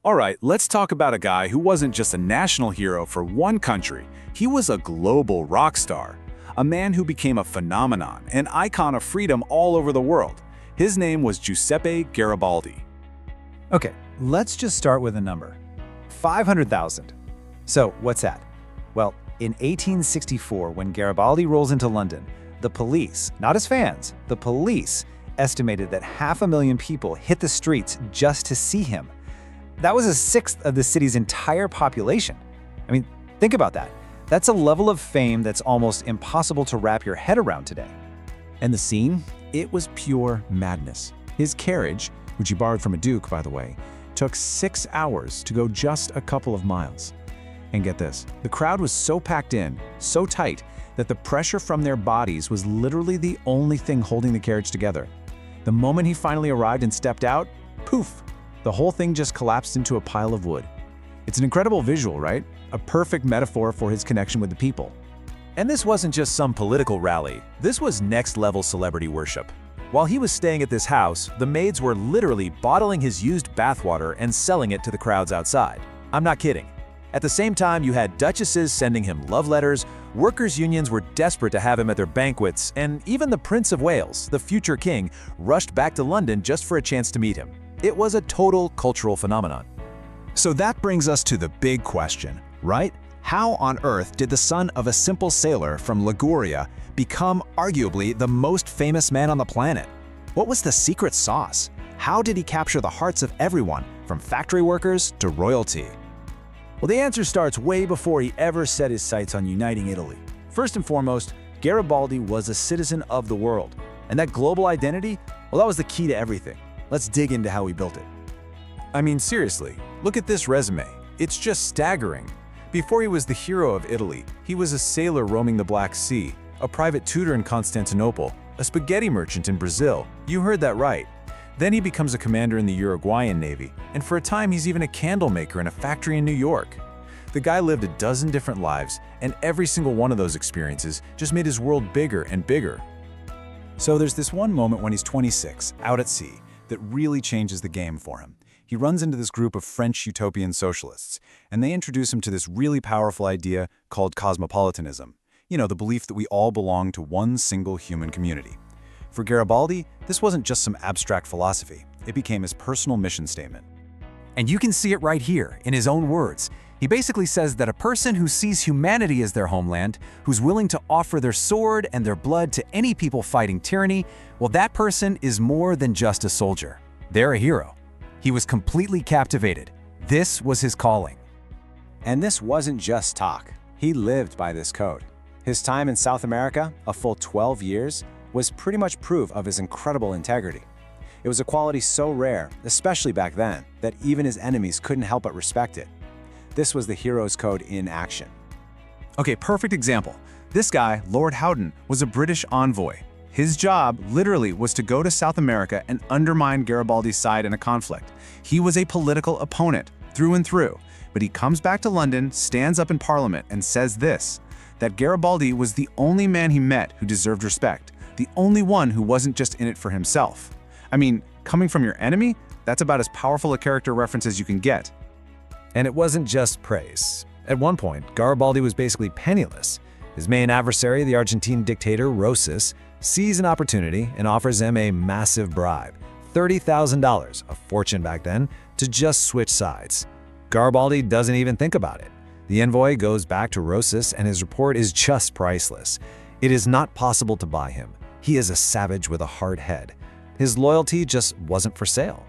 All right, let's talk about a guy who wasn't just a national hero for one country. He was a global rock star, a man who became a phenomenon, an icon of freedom all over the world. His name was Giuseppe Garibaldi. Okay, let's just start with a number. 500,000. So, what's that? Well, in 1864, when Garibaldi rolls into London, the police, not his fans, the police estimated that 500,000 people hit the streets just to see him. That was a sixth of the city's entire population. I mean, think about that. That's a level of fame that's almost impossible to wrap your head around today. And the scene? It was pure madness. His carriage, which he borrowed from a duke, by the way, took 6 hours to go just a couple of miles. And get this, the crowd was so packed in, so tight, that the pressure from their bodies was literally the only thing holding the carriage together. The moment he finally arrived and stepped out, poof, the whole thing just collapsed into a pile of wood. It's an incredible visual, right? A perfect metaphor for his connection with the people. And this wasn't just some political rally. This was next-level celebrity worship. While he was staying at this house, the maids were literally bottling his used bathwater and selling it to the crowds outside. I'm not kidding. At the same time, you had duchesses sending him love letters, workers' unions were desperate to have him at their banquets, and even the Prince of Wales, the future king, rushed back to London just for a chance to meet him. It was a total cultural phenomenon. So that brings us to the big question, right? How on earth did the son of a simple sailor from Liguria become arguably the most famous man on the planet? What was the secret sauce? How did he capture the hearts of everyone, from factory workers to royalty? Well, the answer starts way before he ever set his sights on uniting Italy. First and foremost, Garibaldi was a citizen of the world. And that global identity, well, that was the key to everything. Let's dig into how he built it. I mean, seriously, look at this resume. It's just staggering. Before he was the hero of Italy, he was a sailor roaming the Black Sea, a private tutor in Constantinople, a spaghetti merchant in Brazil. You heard that right. Then he becomes a commander in the Uruguayan Navy, and for a time he's even a candle maker in a factory in New York. The guy lived a dozen different lives, and every single one of those experiences just made his world bigger and bigger. So there's this one moment when he's 26, out at sea, that really changes the game for him. He runs into this group of French utopian socialists, and they introduce him to this really powerful idea called cosmopolitanism. You know, the belief that we all belong to one single human community. For Garibaldi, this wasn't just some abstract philosophy. It became his personal mission statement. And you can see it right here, in his own words. He basically says that a person who sees humanity as their homeland, who's willing to offer their sword and their blood to any people fighting tyranny, well, that person is more than just a soldier. They're a hero. He was completely captivated. This was his calling. And this wasn't just talk. He lived by this code. His time in South America, a full 12 years, was pretty much proof of his incredible integrity. It was a quality so rare, especially back then, that even his enemies couldn't help but respect it. This was the hero's code in action. Okay, perfect example. This guy, Lord Howden, was a British envoy. His job, literally, was to go to South America and undermine Garibaldi's side in a conflict. He was a political opponent, through and through. But he comes back to London, stands up in Parliament, and says this, that Garibaldi was the only man he met who deserved respect, the only one who wasn't just in it for himself. I mean, coming from your enemy, that's about as powerful a character reference as you can get. And it wasn't just praise. At one point, Garibaldi was basically penniless. His main adversary, the Argentine dictator Rosas, sees an opportunity and offers him a massive bribe, $30,000, a fortune back then, to just switch sides. Garibaldi doesn't even think about it. The envoy goes back to Rosas and his report is just priceless. It is not possible to buy him. He is a savage with a hard head. His loyalty just wasn't for sale.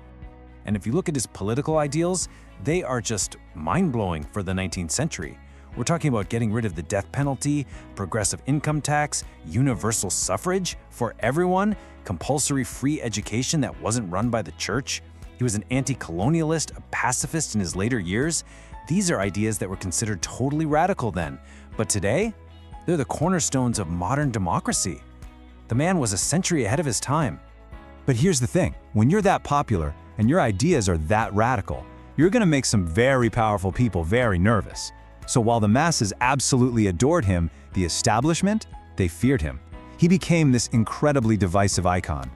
And if you look at his political ideals, they are just mind-blowing for the 19th century. We're talking about getting rid of the death penalty, progressive income tax, universal suffrage for everyone, compulsory free education that wasn't run by the church. He was an anti-colonialist, a pacifist in his later years. These are ideas that were considered totally radical then, but today, they're the cornerstones of modern democracy. The man was a century ahead of his time. But here's the thing, when you're that popular and your ideas are that radical, you're gonna make some very powerful people very nervous. So while the masses absolutely adored him, the establishment, they feared him. He became this incredibly divisive icon.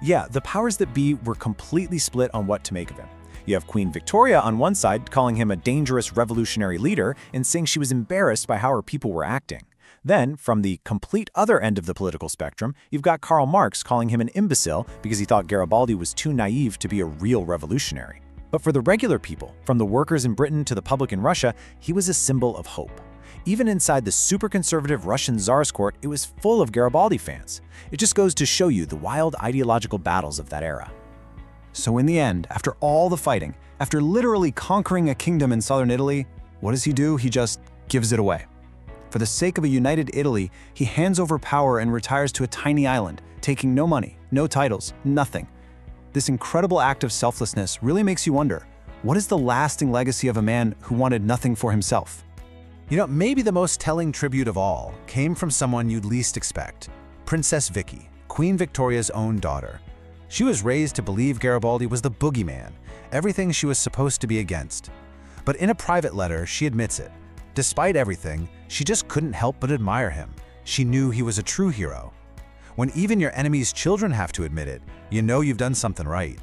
Yeah, the powers that be were completely split on what to make of him. You have Queen Victoria on one side calling him a dangerous revolutionary leader and saying she was embarrassed by how her people were acting. Then, from the complete other end of the political spectrum, you've got Karl Marx calling him an imbecile because he thought Garibaldi was too naive to be a real revolutionary. But for the regular people, from the workers in Britain to the public in Russia, he was a symbol of hope. Even inside the super conservative Russian Tsar's court, it was full of Garibaldi fans. It just goes to show you the wild ideological battles of that era. So in the end, after all the fighting, after literally conquering a kingdom in southern Italy, what does he do? He just gives it away. For the sake of a united Italy, he hands over power and retires to a tiny island, taking no money, no titles, nothing. This incredible act of selflessness really makes you wonder, what is the lasting legacy of a man who wanted nothing for himself? You know, maybe the most telling tribute of all came from someone you'd least expect, Princess Vicky, Queen Victoria's own daughter. She was raised to believe Garibaldi was the boogeyman, everything she was supposed to be against. But in a private letter, she admits it. Despite everything, she just couldn't help but admire him. She knew he was a true hero. When even your enemy's children have to admit it, you know you've done something right.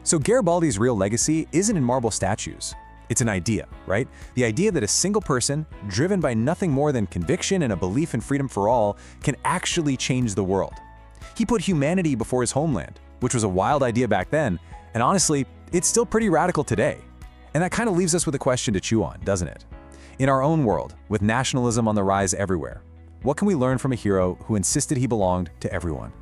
So Garibaldi's real legacy isn't in marble statues. It's an idea, right? The idea that a single person, driven by nothing more than conviction and a belief in freedom for all, can actually change the world. He put humanity before his homeland, which was a wild idea back then, and honestly, it's still pretty radical today. And that kind of leaves us with a question to chew on, doesn't it? In our own world, with nationalism on the rise everywhere, what can we learn from a hero who insisted he belonged to everyone?